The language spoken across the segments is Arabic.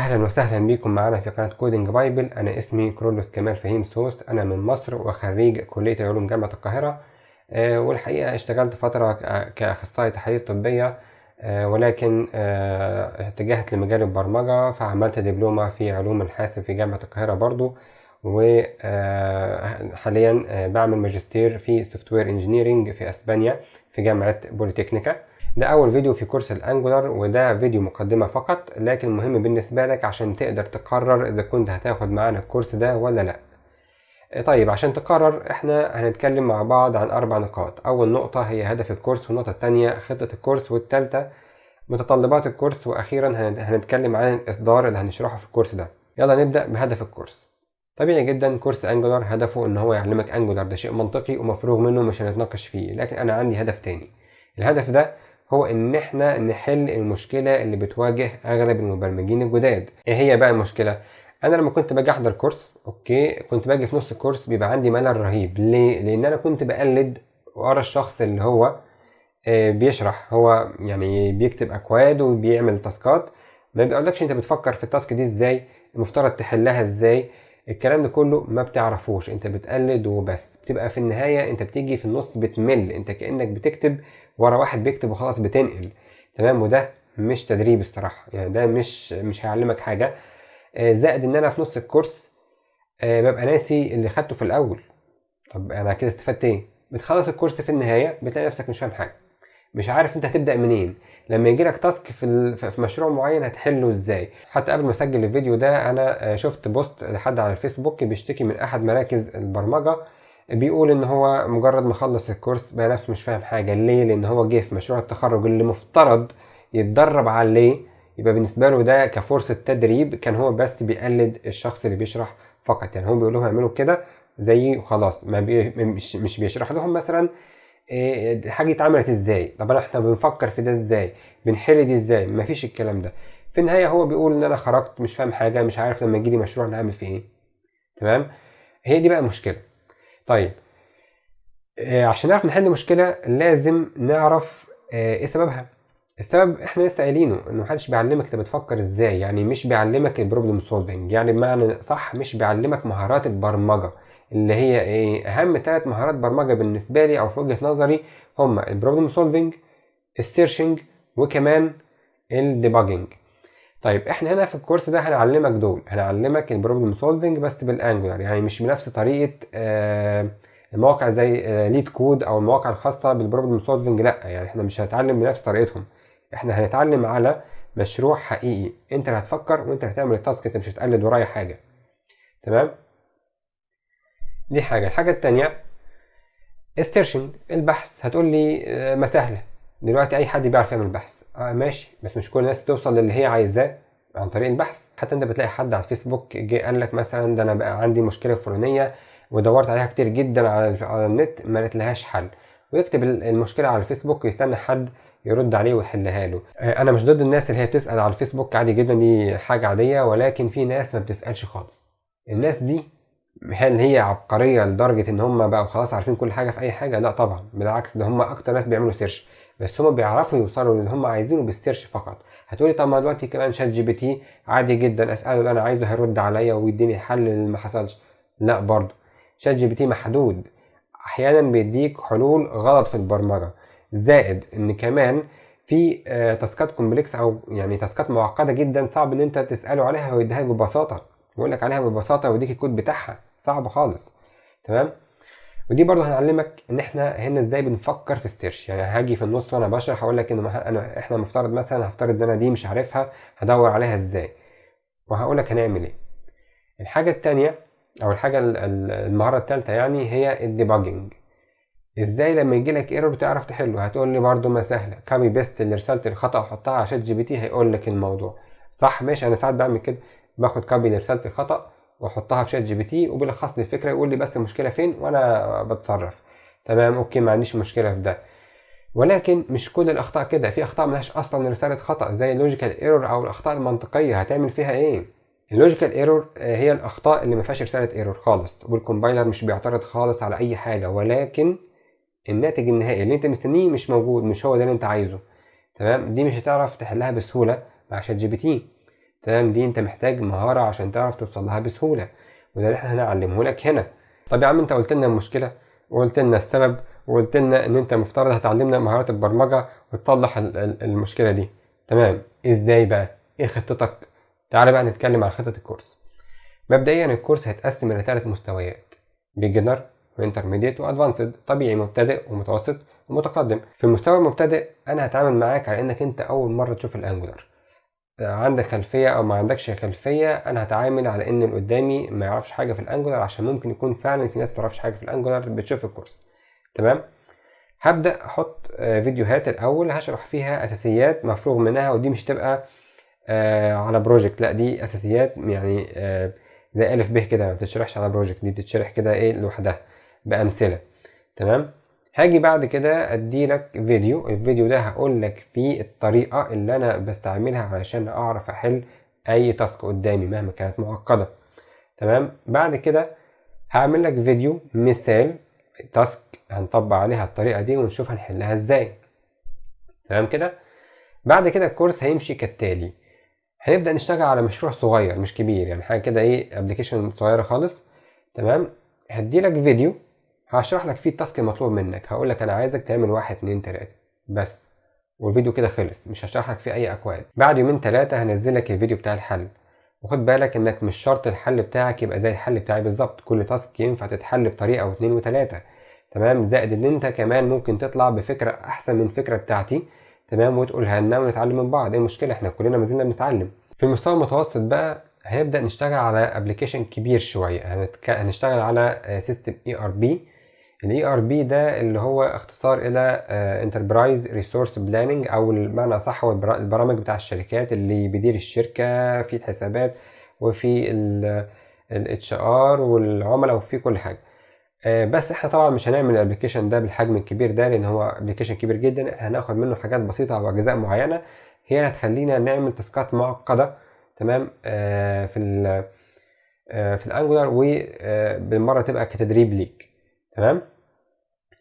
اهلا وسهلا بكم معنا في قناه كودينج بايبل. انا اسمي كرولوس كمال فهيم سوس، انا من مصر وخريج كليه العلوم جامعه القاهره. والحقيقه اشتغلت فتره كاخصائي تحاليل طبيه. ولكن اتجهت لمجال البرمجه، فعملت دبلومه في علوم الحاسب في جامعه القاهره برضو. وحاليا بعمل ماجستير في سوفت وير انجينيرنج في اسبانيا في جامعه بوليتكنيكا. ده اول فيديو في كورس الانجولار، وده فيديو مقدمة فقط، لكن مهم بالنسبة لك عشان تقدر تقرر اذا كنت هتاخد معانا الكورس ده ولا لا. طيب عشان تقرر احنا هنتكلم مع بعض عن 4 نقاط. اول نقطة هي هدف الكورس، والنقطة التانية خطة الكورس، والتالتة متطلبات الكورس، واخيرا هنتكلم عن الاصدار اللي هنشرحه في الكورس ده. يلا نبدأ بهدف الكورس. طبيعي جدا كورس انجولار هدفه ان هو يعلمك انجولار، ده شيء منطقي ومفروغ منه، مش هنتناقش فيه. لكن انا عندي هدف تاني. الهدف ده هو ان احنا نحل المشكلة اللي بتواجه اغلب المبرمجين الجداد. ايه هي بقى المشكلة؟ انا لما كنت باجي احضر كورس، كنت باجي في نص الكورس بيبقى عندي ملل رهيب. ليه؟ لان انا كنت بقلد ورا الشخص اللي هو بيشرح. هو يعني بيكتب اكواد وبيعمل تاسكات، ما بيقولكش انت بتفكر في التاسك دي ازاي، المفترض تحلها ازاي. الكلام ده كله ما بتعرفوش، انت بتقلد وبس. بتبقى في النهاية انت بتيجي في النص بتمل، انت كأنك بتكتب ورا واحد بيكتب وخلاص بتنقل. تمام؟ وده مش تدريب الصراحة، يعني ده مش هيعلمك حاجة. زائد ان انا في نص الكورس ببقى ناسي اللي خدته في الاول. طب انا كده استفدت ايه؟ بتخلص الكورس في النهاية بتلاقي نفسك مش فاهم حاجة، مش عارف انت هتبدأ منين. لما يجي لك تاسك في مشروع معين هتحله ازاي. حتى قبل ما اسجل الفيديو ده انا شفت بوست لحد على الفيسبوك بيشتكي من احد مراكز البرمجة، بيقول ان هو مجرد ما خلص الكورس بقى نفسه مش فاهم حاجة. ليه؟ لان هو جه في مشروع التخرج اللي مفترض يتدرب عليه، يبقى بالنسبة له ده كفرصة تدريب، كان هو بس بيقلد الشخص اللي بيشرح فقط. يعني هو بيقول لهم اعملوا كده زي وخلاص، ما مش بيشرح لهم مثلا حاجة اتعملت ازاي، طب احنا بنفكر في ده ازاي، بنحل دي ازاي. مفيش الكلام ده. في النهاية هو بيقول ان انا خرجت مش فاهم حاجة، مش عارف لما يجيلي مشروع نعمل فيه ايه. تمام؟ هي دي بقى المشكلة. طيب عشان نعرف نحل مشكلة لازم نعرف ايه سببها. السبب احنا لسه قايلينه، انه محدش بيعلمك انت بتفكر ازاي. يعني مش بيعلمك البروبلم سولفنج، يعني بمعنى صح مش بيعلمك مهارات البرمجة اللي هي ايه. اهم 3 مهارات برمجة بالنسبة لي او في وجهة نظري هما البروبلم سولفنج، السيرشنج، وكمان الديباجنج. طيب احنا هنا في الكورس ده هنعلمك دول، هنعلمك البروبلم سولفنج بس بالانجولار، يعني مش بنفس طريقة المواقع زي ليد كود او المواقع الخاصة بالبروبلم سولفنج. لا، يعني احنا مش هنتعلم بنفس طريقتهم. احنا هنتعلم على مشروع حقيقي، انت اللي هتفكر وانت اللي هتعمل التاسك، انت مش هتقلد ورايا حاجة. تمام؟ دي حاجة. الحاجة التانية السيرشنج، البحث. هتقول لي ما سهلة، دلوقتي اي حد بيعرف يعمل بحث. ماشي، بس مش كل الناس بتوصل للي هي عايزاه عن طريق البحث. حتى انت بتلاقي حد على الفيسبوك جه قال لك مثلا ده انا بقى عندي مشكلة فلانية ودورت عليها كتير جدا على النت ما لقيتلهاش حل، ويكتب المشكلة على الفيسبوك ويستنى حد يرد عليه ويحلها له. انا مش ضد الناس اللي هي بتسأل على الفيسبوك، عادي جدا، دي حاجة عادية. ولكن في ناس ما بتسألش خالص. الناس دي هل هي عبقرية لدرجة ان هم بقوا خلاص عارفين كل حاجة في اي حاجة؟ لا طبعا، بالعكس، ده هم اكتر ناس بيعملوا سيرش، بس هم بيعرفوا يوصلوا للي هم عايزينه بالسيرش فقط. هتقولي طب ما دلوقتي كمان شات جي بي تي عادي جدا اساله اللي انا عايزه هيرد عليا ويديني حل اللي ما حصلش. لا، برضه شات جي بي تي محدود، احيانا بيديك حلول غلط في البرمجة. زائد ان كمان في تاسكات كومبلكس او يعني تاسكات معقدة جدا صعب ان انت تساله عليها ويديها لك ببساطة، يقول لك عليها ببساطة ويديك الكود بتاعها، صعب خالص. تمام؟ ودي برضه هنعلمك ان احنا هنا ازاي بنفكر في السيرش. يعني هاجي في النص وانا بشرح اقول لك ان احنا مفترض مثلا، هفترض ان انا دي مش عارفها هدور عليها ازاي، وهقول لك هنعمل ايه. الحاجه الثانيه او الحاجه المهاره الثالثه يعني هي الديباجنج. ازاي لما يجي لك ايرور تعرف تحله؟ هتقول لي برضه ما سهله، كابي بيست لرساله الخطا وحطها على شات جي بي تي هيقول لك الموضوع. صح، ماشي، انا ساعات بعمل كده، باخد كابي لرساله الخطا واحطها في شات جي بي تي وبيلخص لي الفكره، يقول لي بس المشكله فين وانا بتصرف. تمام، اوكي، ما عنديش مشكله في ده. ولكن مش كل الاخطاء كده، في اخطاء ملهاش اصلا رساله خطا زي اللوجيكال ايرور او الاخطاء المنطقيه. هتعمل فيها ايه؟ اللوجيكال ايرور هي الاخطاء اللي ما فيهاش رساله ايرور خالص، والكومبايلر مش بيعترض خالص على اي حاجه، ولكن الناتج النهائي اللي انت مستنيه مش موجود، مش هو ده اللي انت عايزه. تمام؟ دي مش هتعرف تحلها بسهوله مع شات جي بي تي. تمام. دي انت محتاج مهارة عشان تعرف توصل لها بسهولة، وده اللي احنا هنعلمه لك هنا. طب يا عم انت قلت لنا المشكلة وقلت لنا السبب وقلت لنا ان انت مفترض هتعلمنا مهارات البرمجة وتصلح المشكلة دي، تمام. ازاي بقى؟ ايه خطتك؟ تعالى بقى نتكلم عن خطة الكورس. مبدئيا الكورس هيتقسم الى 3 مستويات: beginner وانترميديت وادفانسد. طبيعي مبتدئ ومتوسط ومتقدم. في المستوى المبتدئ انا هتعامل معاك على انك انت اول مرة تشوف الانجولار، عندك خلفية او ما عندكش خلفية. انا هتعامل على ان اللي قدامي ما يعرفش حاجة في الانجولار، عشان ممكن يكون فعلا في ناس ما تعرفش حاجة في الانجولار بتشوف الكورس، تمام. هبدأ احط فيديوهات الاول هشرح فيها اساسيات مفروغ منها، ودي مش تبقى على بروجكت، لا دي اساسيات يعني زي الف ب كده، ما بتتشرحش على بروجكت، دي بتتشرح كده ايه لوحدها بامثله، تمام. هاجي بعد كده ادي لك الفيديو ده هقول لك فيه الطريقه اللي انا بستعملها علشان اعرف احل اي تاسك قدامي مهما كانت معقده، تمام. بعد كده هعمل لك فيديو مثال تاسك هنطبق عليها الطريقه دي ونشوف هنحلها ازاي، تمام كده. بعد كده الكورس هيمشي كالتالي: هنبدأ نشتغل على مشروع صغير مش كبير، يعني حاجة كده ايه ابلكيشن صغيرة خالص، تمام. هديلك فيديو هشرح لك فيه التاسك المطلوب منك، هقول لك انا عايزك تعمل 1 2 3 بس، والفيديو كده خلص، مش هشرح لك فيه اي اكواد. بعد يومين 3 هنزل لك الفيديو بتاع الحل، وخد بالك انك مش شرط الحل بتاعك يبقى زي الحل بتاعي بالظبط، كل تاسك ينفع تتحل بطريقة و2 و3، تمام. زائد ان انت كمان ممكن تطلع بفكرة احسن من الفكرة بتاعتي، تمام، وتقولها لنا ونتعلم من بعض. ايه المشكلة؟ احنا كلنا ما زلنا بنتعلم. في المستوى المتوسط بقى هنبدأ نشتغل على ابلكيشن كبير شوية، هنشتغل على سيستم ERP. ال ERP ده اللي هو اختصار الى Enterprise Resource Planning، او المعنى صح هو البرامج بتاع الشركات اللي بيدير الشركة في الحسابات وفي ال HR والعملاء وفي كل حاجة. بس احنا طبعا مش هنعمل الابلكيشن ده بالحجم الكبير ده، لان هو ابلكيشن كبير جدا. احنا هناخد منه حاجات بسيطة او اجزاء معينة هي اللي هتخلينا نعمل تاسكات معقدة، تمام، في الانجولار، وبالمره تبقى كتدريب ليك، تمام.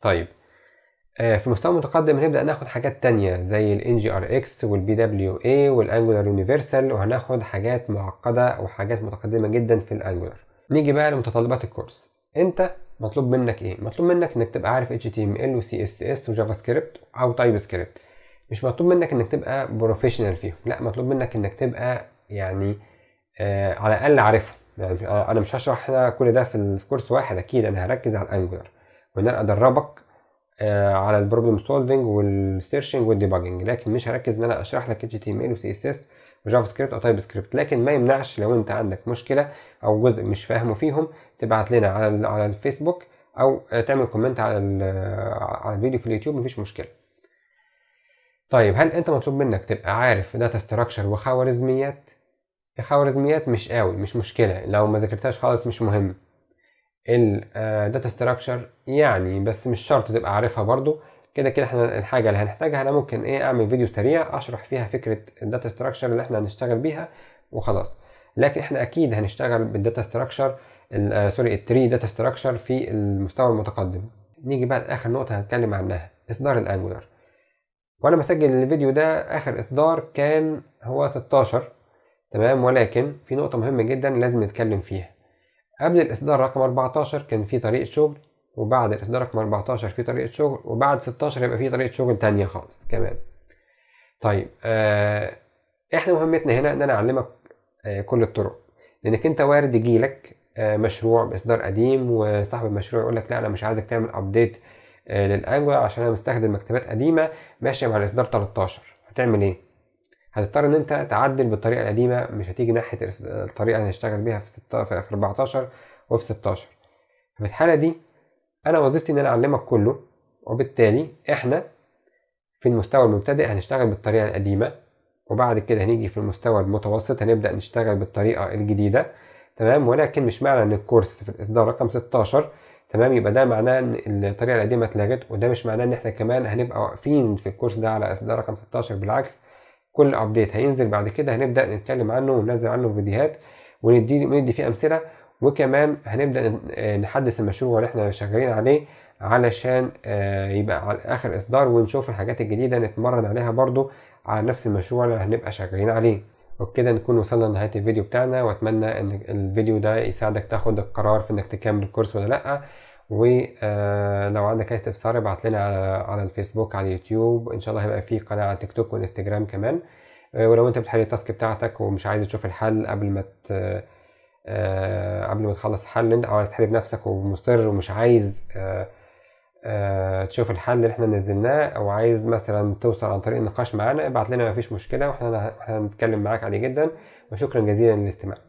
طيب في مستوى متقدم هنبدا ناخد حاجات تانية زي ال NGRX وال BWA والانجولار يونيفرسال، وهناخد حاجات معقده وحاجات متقدمه جدا في الانجولار. نيجي بقى لمتطلبات الكورس. انت مطلوب منك ايه؟ مطلوب منك انك تبقى عارف HTML و CSS وجافا سكريبت او تايب سكريبت. مش مطلوب منك انك تبقى بروفيشنال فيهم، لا، مطلوب منك انك تبقى يعني على الاقل عارفهم. يعني انا مش هشرح كل ده في الكورس واحد، اكيد انا هركز على الانجولار، وان انا ادربك على البروبلم سولفنج والسيرشنج والديباجنج، لكن مش هركز ان انا اشرح لك HTML و CSS وجافا سكريبت او تايب سكريبت. لكن ما يمنعش لو انت عندك مشكله او جزء مش فاهمه فيهم تبعت لنا على الفيسبوك، او تعمل كومنت على الفيديو في اليوتيوب، مفيش مشكله. طيب هل انت مطلوب منك تبقى عارف داتا ستراكشر وخوارزميات؟ الخوارزميات مش قوي، مش مشكله لو ما ذاكرتهاش خالص، مش مهم. الداتا ستراكشر يعني، بس مش شرط تبقى عارفها برضو. كده كده احنا الحاجه اللي هنحتاجها انا ممكن اعمل فيديو سريع اشرح فيها فكره الداتا ستراكشر اللي احنا هنشتغل بيها وخلاص. لكن احنا اكيد هنشتغل بالداتا ستراكشر سوري التري داتا ستراكشر في المستوى المتقدم. نيجي بقى لاخر نقطه هنتكلم عنها: اصدار الانجولار. وانا بسجل الفيديو ده اخر اصدار كان هو 16، تمام. ولكن في نقطه مهمه جدا لازم نتكلم فيها. قبل الإصدار رقم 14 كان في طريقة شغل، وبعد الإصدار رقم 14 في طريقة شغل، وبعد 16 يبقى في طريقة شغل تانية خالص كمان. طيب احنا مهمتنا هنا ان انا اعلمك كل الطرق، لانك انت وارد يجيلك مشروع باصدار قديم وصاحب المشروع يقول لك لا انا مش عايزك تعمل ابديت للانجولار عشان انا مستخدم مكتبات قديمه ماشيه مع الاصدار 13. هتعمل ايه؟ هتضطر ان انت تعدل بالطريقه القديمه، مش هتيجي ناحيه الطريقه اللي هنشتغل بيها في 14 وفي 16. في الحاله دي انا وظيفتي ان انا اعلمك كله، وبالتالي احنا في المستوى المبتدئ هنشتغل بالطريقه القديمه، وبعد كده هنيجي في المستوى المتوسط هنبدا نشتغل بالطريقه الجديده، تمام. ولكن مش معنى ان الكورس في الاصدار رقم 16 تمام يبقى ده معناه ان الطريقه القديمه اتلغت، وده مش معناه ان احنا كمان هنبقى واقفين في الكورس ده على اصدار رقم 16. بالعكس، كل ابديت هينزل بعد كده هنبدا نتكلم عنه وننزل عنه فيديوهات وندي فيه امثله، وكمان هنبدا نحدث المشروع اللي احنا شغالين عليه علشان يبقى على اخر اصدار، ونشوف الحاجات الجديده نتمرن عليها برضو على نفس المشروع اللي هنبقى شغالين عليه. وبكده نكون وصلنا لنهاية الفيديو بتاعنا، واتمنى ان الفيديو ده يساعدك تاخد القرار في انك تكمل الكورس ولا لا. ولو عندك اي استفسار ابعت لنا على الفيسبوك، على اليوتيوب، ان شاء الله هيبقى في قناة على تيك توك وانستجرام كمان. ولو انت بتحل التاسك بتاعتك ومش عايز تشوف الحل قبل ما تخلص الحل، انت عايز تحل بنفسك ومصر ومش عايز تشوف الحل اللي احنا نزلناه، او عايز مثلا توصل عن طريق النقاش معانا، ابعت لنا مفيش مشكلة، واحنا هنتكلم معاك عادي جدا. وشكرا جزيلا للاستماع.